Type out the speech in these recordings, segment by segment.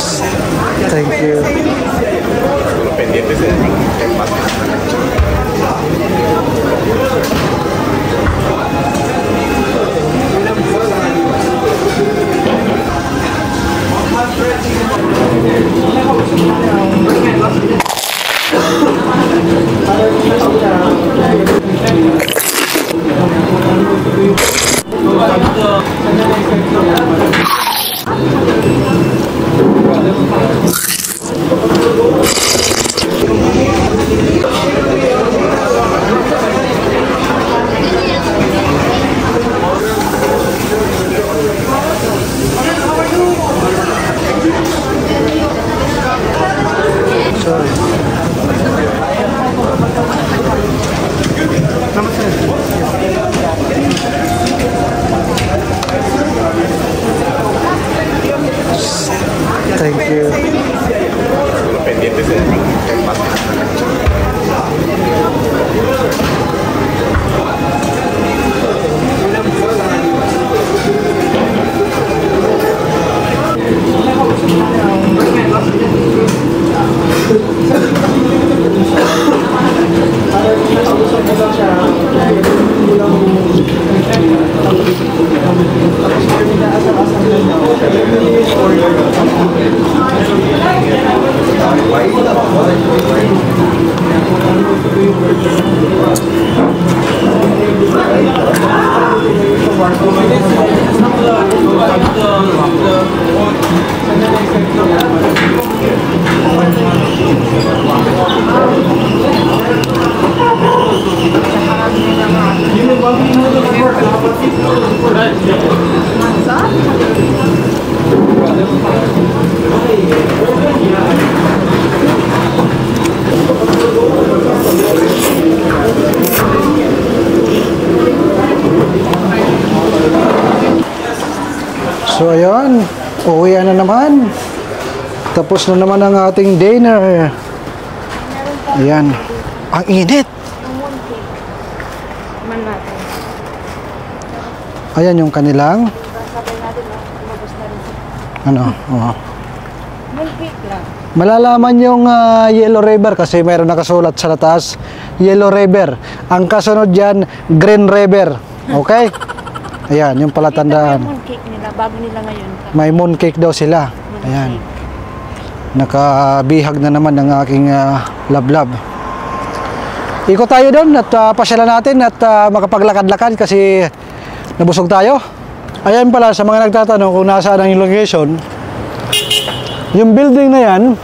Thank you. Pendientes de Thank you. pendientes de So ayun, uuwi na naman. Tapos na naman ang ating dinner. Ayan. Ang init. Ayan yung kanilang ano, malalaman yung Yellow River kasi mayroon nakasulat sa taas Yellow River. Ang kasunod dyan, Green River. Okay? Ayan, yung palatandaan. May mooncake nila, bago nila ngayon. May mooncake daw sila. Ayan. Nakabihag na naman ng aking lablab. Ikot tayo doon at pasyalan natin at makapaglakad-lakad kasi nabusog tayo. Ayan pala sa mga nagtatanong kung nasaan ang location. Yung building na yan,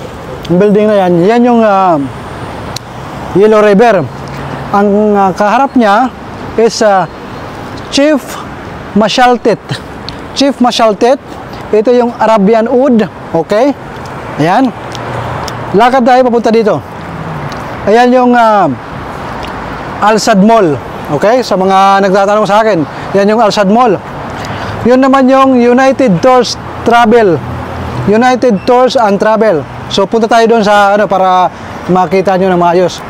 yan yung Yellow River. Ang kaharap niya is Chief Mashaltet. Chief Mashaltet. Ito yung Arabian Wood. Okay? Ayan. Lakad tayo papunta dito. Ayan yung Al-Sad Mall. Okay? Sa mga nagtatanong sa akin, yan yung Al-Sad Mall. Yun naman yung United Tours Travel. United Tours and Travel. So punta tayo doon sa para makita nyo na maayos.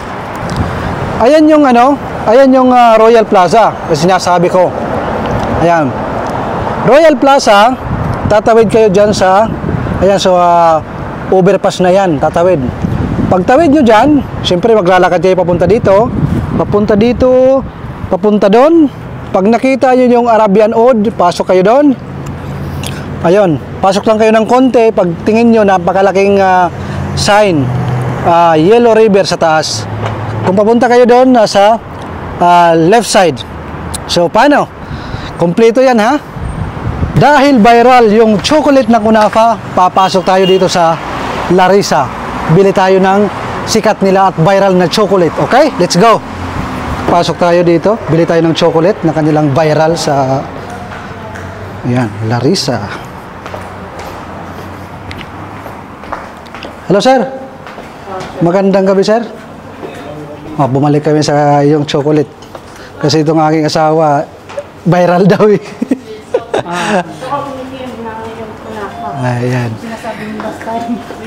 Ayan yung Royal Plaza. Kasi sinasabi ko. Ayan. Royal Plaza, tatawid kayo dyan sa overpass na yan, tatawid. Pagtawid nyo dyan, siyempre maglalakad kayo papunta dito, papunta doon. Pag nakita nyo yung Arabian Wood, pasok kayo doon. Ayun, pasok lang kayo ng konti. Pag tingin nyo, napakalaking sign, Yellow River sa taas. Kung papunta kayo doon, nasa left side. So, paano? Kompleto yan, ha? Dahil viral yung chocolate na kunafa, papasok tayo dito sa Larissa. Bili tayo ng sikat nila at viral na chocolate. Okay? Let's go! Pasok tayo dito. Bili tayo ng chocolate na kanilang viral sa ayan, Larissa. Hello, sir. Magandang gabi, sir. Bumalik kami sa yung chocolate. Kasi itong aking asawa, viral daw eh. Ayan.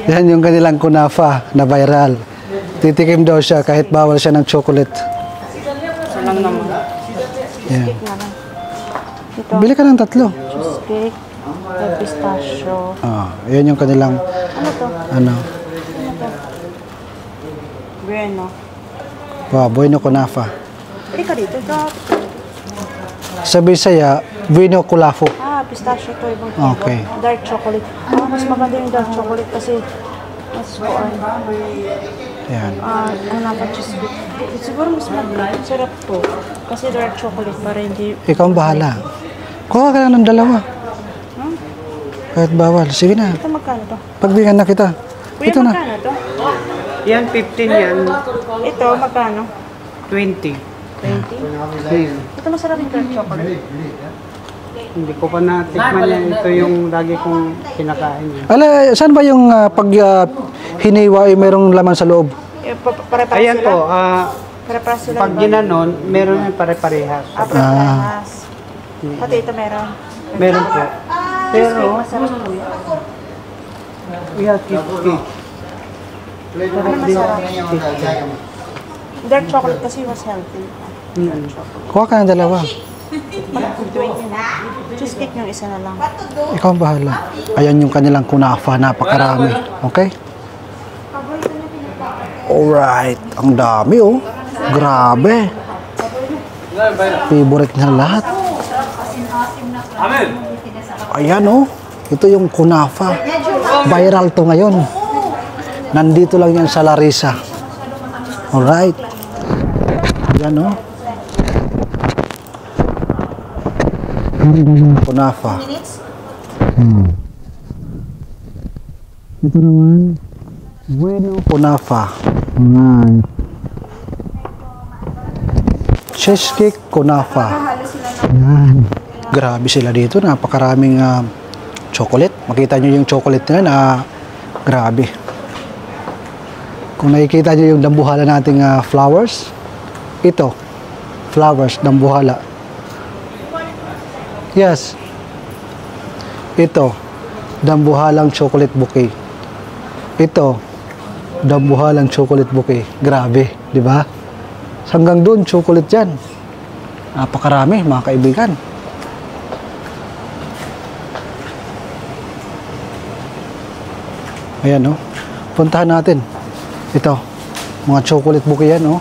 Yan yung kanilang kunafa na viral. Titikim daw siya kahit bawal siya ng chocolate. Lang naman. Yan. Bili ka ng 3. Cheesecake. May pistachio. Yan yung kanilang, Ano to? ano, Bueno. wow, bueno kunafa. Hindi ka dito. Ito. Sa Bisaya, bueno kulafo. Pistachio to. Ibang flavor. Okay. Dark chocolate. Mas maganda yung dark chocolate kasi mas kuan. Yan. Ano pa cheesecake. Siguro mas sarap to. Kasi dark chocolate para hindi... Ikaw ang bahala. Kuha ka lang ng dalawa. Kahit bawal. Sige na. Ito magkano to? Pagbigyan na kita. Kuya, Ito na. magkano to? Yan, 15 yan. Ito, magkano? 20. 20? Ito masarap yung dark chocolate. Hindi ko pa natikman yan. Ito yung lagi kong kinakain yan. Ala, saan ba yung pag hiniwa ay mayroong laman sa loob? Pare-pares Ayan sila? po, Pare-pares sila. pag ginanon, meron yung pare-parehas. Pare-pares. Pati ito meron. Meron po. Pero, Masarap po yun. yeah, 50. Ano masarap? Dark chocolate kasi mas healthy. Kuha ka ng dalawa. Malapit 20 na. Cheesecake yung isa na lang. Ikaw ang bahala. Ayan yung kanilang kunafa. Napakarami. Okay? Alright. Ang dami oh. Grabe. Favorite na lahat. Ayan oh. Ito yung kunafa. Viral to ngayon. Nandito lang yan sa Larissa. Alright. Ayan oh. Kunafa. Ito naman. Bueno kunafa. Alright. Cheesecake kunafa. Ayan. Grabe sila dito. Napakaraming chocolate. Makita nyo yung chocolate nila grabe. Kung nakikita nyo yung dambuhala nating flowers, ito, flowers, dambuhala. Yes. Ito, dambuhalang chocolate bouquet. Ito, dambuhalang chocolate bouquet. Grabe, di ba? Hanggang doon, chocolate yan. Napakarami, mga kaibigan. Ayan, oh. Puntahan natin. Ito, mga chocolate bouquet yan, oh.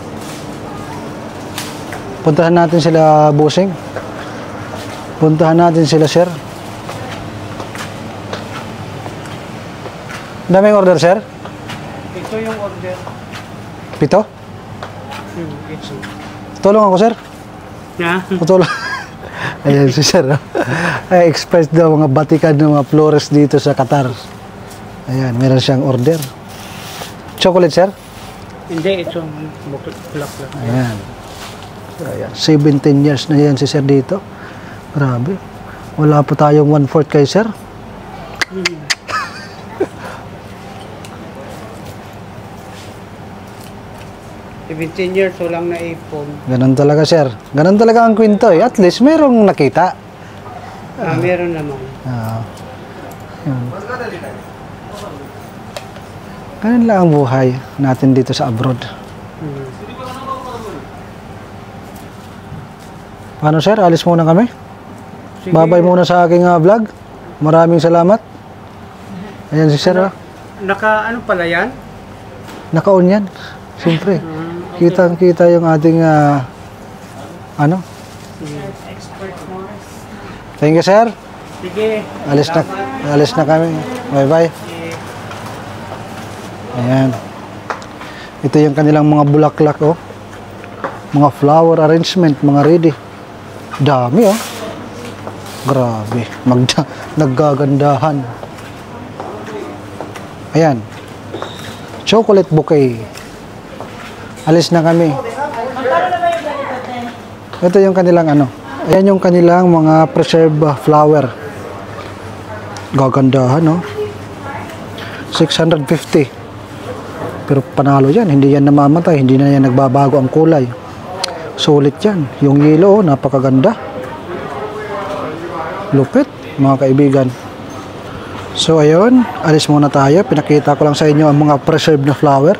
Puntahan natin sila, bossing. Puntahan natin sila, sir. Daming order, sir? Ito yung order. Pito? Ito. Tulong ako, sir. Ha? Tulong. Ayan si sir. Ay, expert daw mga batikan ng mga flores dito sa Qatar. Ayan, meron siyang order. Chocolate, sir? Hindi, ito. Bulak. Ayan. So, ayan. 17 years na yan si sir dito. Grabe. Wala pa tayong 1/4 kay sir. $17 years, walang naipon. Ganun talaga, sir. Ganun talaga ang kwento eh. At least merong nakita. Meron naman. Yun. Ganun lang ang buhay natin dito sa abroad. Paano, sir? Alis muna kami? Sige. Babay muna sa aking vlog. Maraming salamat. Ayan si sir. Ano pala yan? Naka-on yan. Siyempre. Kitang-kita yung ating ano. Thank you, sir. Sige. Alis na kami. Bye-bye. Ayan. Ito yung kanilang mga bulaklak, oh. Mga flower arrangement, mga ready. Dami, oh. Grabe. Naggagandahan. Ayan. Chocolate bouquet. Alis na kami. Ito yung kanilang ano. Ayan yung kanilang mga preserved flower. Gagandahan, no? 650. Pero panalo yan. Hindi yan namamatay. Hindi na yan nagbabago ang kulay. Sulit yan. Yung yellow, napakaganda. Lupit, mga kaibigan. So, ayun. Alis muna tayo. Pinakita ko lang sa inyo ang mga preserved na flower.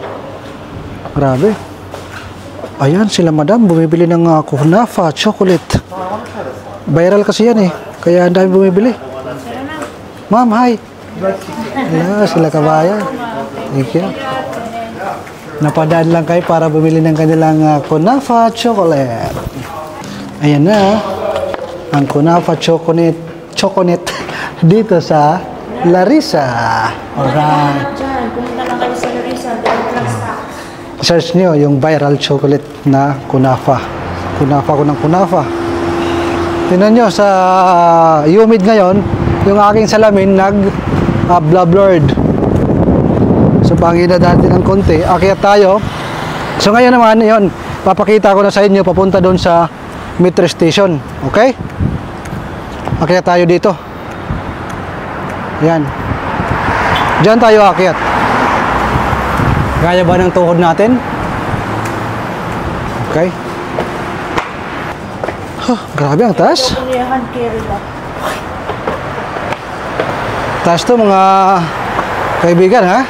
Grabe. Ayan, sila madam. Bumibili ng kunafa, chocolate. Viral kasi yan eh. Kaya ang dami bumibili. Ma'am, hi. Hello, sila kabayan. Thank you. Napadaan lang kayo para bumili ng kanilang Kunafa chocolate. Ayan na. Ang Kunafa chocolate dito sa Larissa. Alright. Diyan, pumunta lang kayo sa Larissa. Direct lang sa Search nyo yung viral chocolate na Kunafa. Kunafa ko ng Kunafa. Tingnan nyo sa humid ngayon, yung aking salamin nag-blurred. So pangina natin ng konti, akyat tayo. So ngayon naman, yun, papakita ko na sa inyo papunta doon sa metro station. Okay? Akyat tayo dito. Yan. Diyan tayo akyat. Kaya ba ng tuhod natin? Okay. Huh, grabe ang taas. Kuliahan carry lang. Taas to mga kaibigan, ha?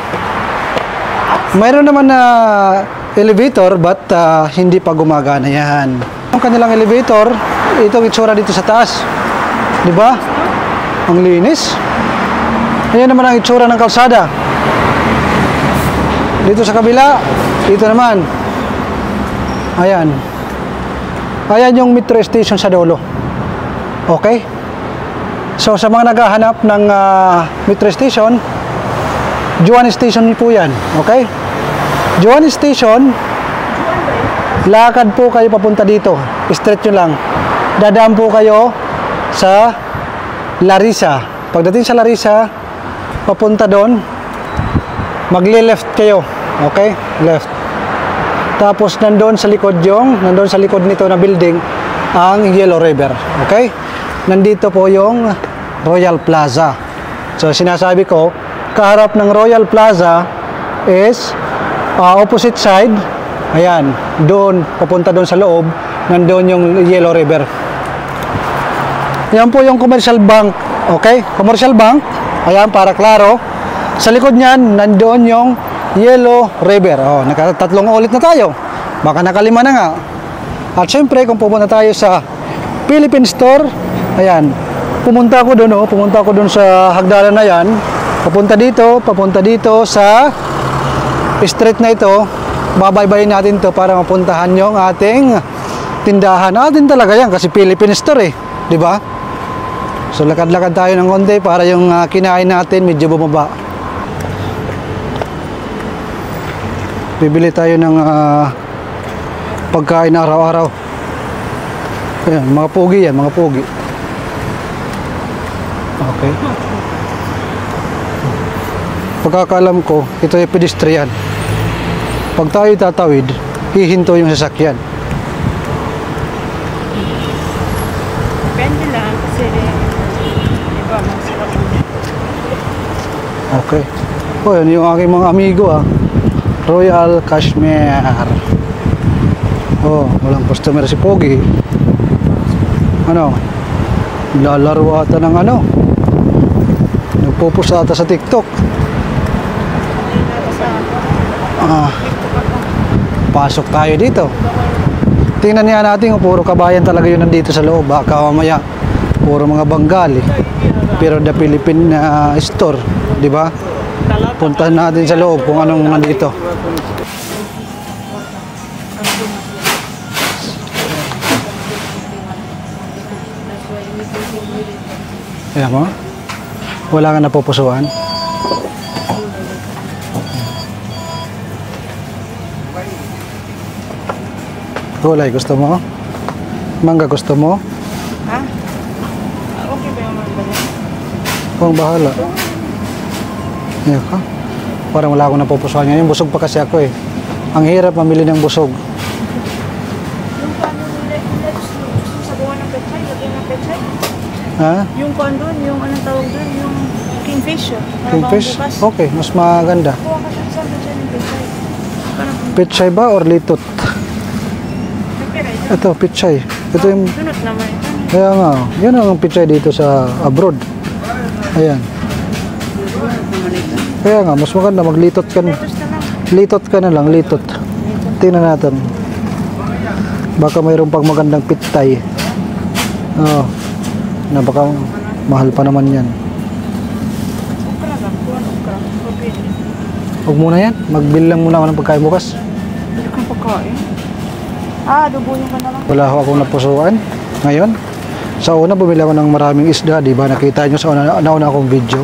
Mayroon naman na elevator but hindi pa gumagana yan. Ang kanilang elevator, itong itsura dito sa taas. Di ba? Ang linis. Ayan naman ang itsura ng kalsada. Dito sa kabila, dito naman. Ayan. Ayan yung metro station sa dulo. Okay? So sa mga naghahanap ng metro station, Juan Station po yan. Okay? Juan Station, lakad po kayo papunta dito. Straight nyo lang. Dadaan po kayo sa Larissa. Pagdating sa Larissa, papunta doon, magle-left kayo. Okay? Left. Tapos nandoon sa likod nito na building ang Yellow River. Okay? Nandito po yung Royal Plaza. So sinasabi ko, kaharap ng Royal Plaza is opposite side. Ayan, doon, papunta doon sa loob, nandoon yung Yellow River. Yan po yung commercial bank. Okay? Commercial bank. Ayan, para klaro. Sa likod niyan, nandoon yung Yellow River. Oh, nakatatlong ulit na tayo. Baka nakalima na nga. At syempre, kung pumunta tayo sa Philippine Store, ayan, pumunta ko doon sa hagdanan na yan. Papunta dito sa street na ito, babaybayin natin to para mapuntahan yung ating tindahan. Atin talaga yan kasi Philippine Store eh, di ba? So lakad-lakad tayo ng konti para yung kinain natin medyo bumaba. Bibili tayo ng pagkain araw-araw. Ayan, mga pogi yan, mga pogi. Okay. Pagkakalam ko, ito ay pedestrian. Pag tayo tatawid, hihinto yung sasakyan. Depende lang kasi iba masarap. Okay. Oh, yun yung aking mga amigo Royal Cashmere. Oh, walang customer si Pogi. Ano? Lalaro ata ng ano? Nagpupus ata sa TikTok. Pasok tayo dito. Tingnan niya natin kung puro kabayan talaga yun nandito sa loob. Baka mamaya puro mga Bengali. Pero the Philippine store, di ba? Puntahan natin sa loob kung anong nandito. Ayan mo? Wala ka napupusuan? Gulay, gusto mo? Mangga, gusto mo? Ha? Okay ba yung mangga? Kung bahala. Ayan ka. Parang wala akong napupusuan ngayon. Busog pa kasi ako eh. Ang hirap mamili ng busog. Yung paano nila sa buwan ng pechay, lagyan ng pechay? Ha? Yung kwan doon, yung anong tawag doon, yung kingfish. Kingfish? Okay, mas maganda. Kuha ka doon sa pechay ng pechay. Parang Pichay ba or litot? Ito, pichay. Ito yung... dunot naman ito. Kaya nga, yun ang pichay dito sa abroad. Ayan. Kaya nga, mas maganda maglitot ka na. Litot ka na lang, litot. Tingnan natin. Baka mayroon pang magandang pitay. Oo. Na baka mahal pa naman yan. Huwag muna yan. Magbil lang muna ako ng pagkain bukas. Hindi kang pagkain. Adobohin ka na lang. Wala ako akong napusuan ngayon. Sa una, bumili ako ng maraming isda, di ba? Nakita nyo sa nauna akong video.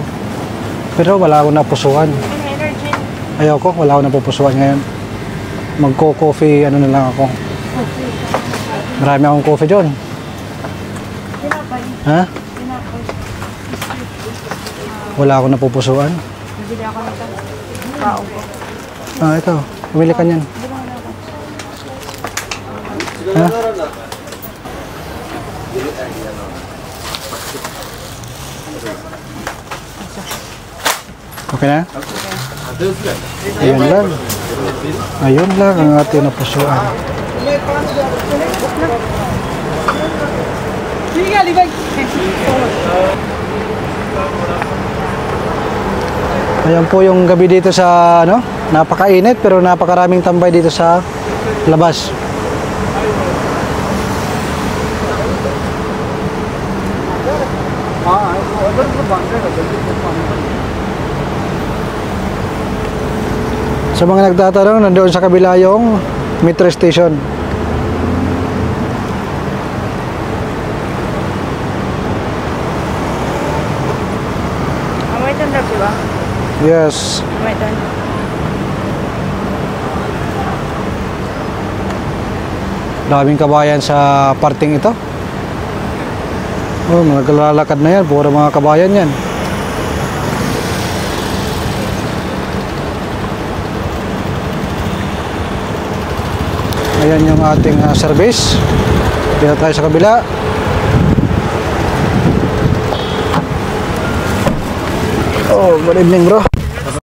Pero wala akong napusuan. Energy. Ayoko, wala akong napupusuan ngayon. Magko-coffee, ano na lang ako. Marami akong coffee doon. Tinapay. Ha? Tinapay. Wala akong napupusuan. Bibili ako nito. Kao ko. Ah, ito. Bumili ka niyan. Ha? Okay na? Ayun lang. Ayun lang ang ating napusuan. Ayan po yung gabi dito sa ano, napakainit pero napakaraming tambay dito sa labas. Sa mga nagtatanong, nandoon sa kabila yung metro station. May tanda ba? Yes. May tanda. Daming kabayan sa parting ito. Oh, naglalakad na yan. Puro mga kabayan yan. Ayan yung ating service. Dito tayo sa kabila. Oh, good evening bro.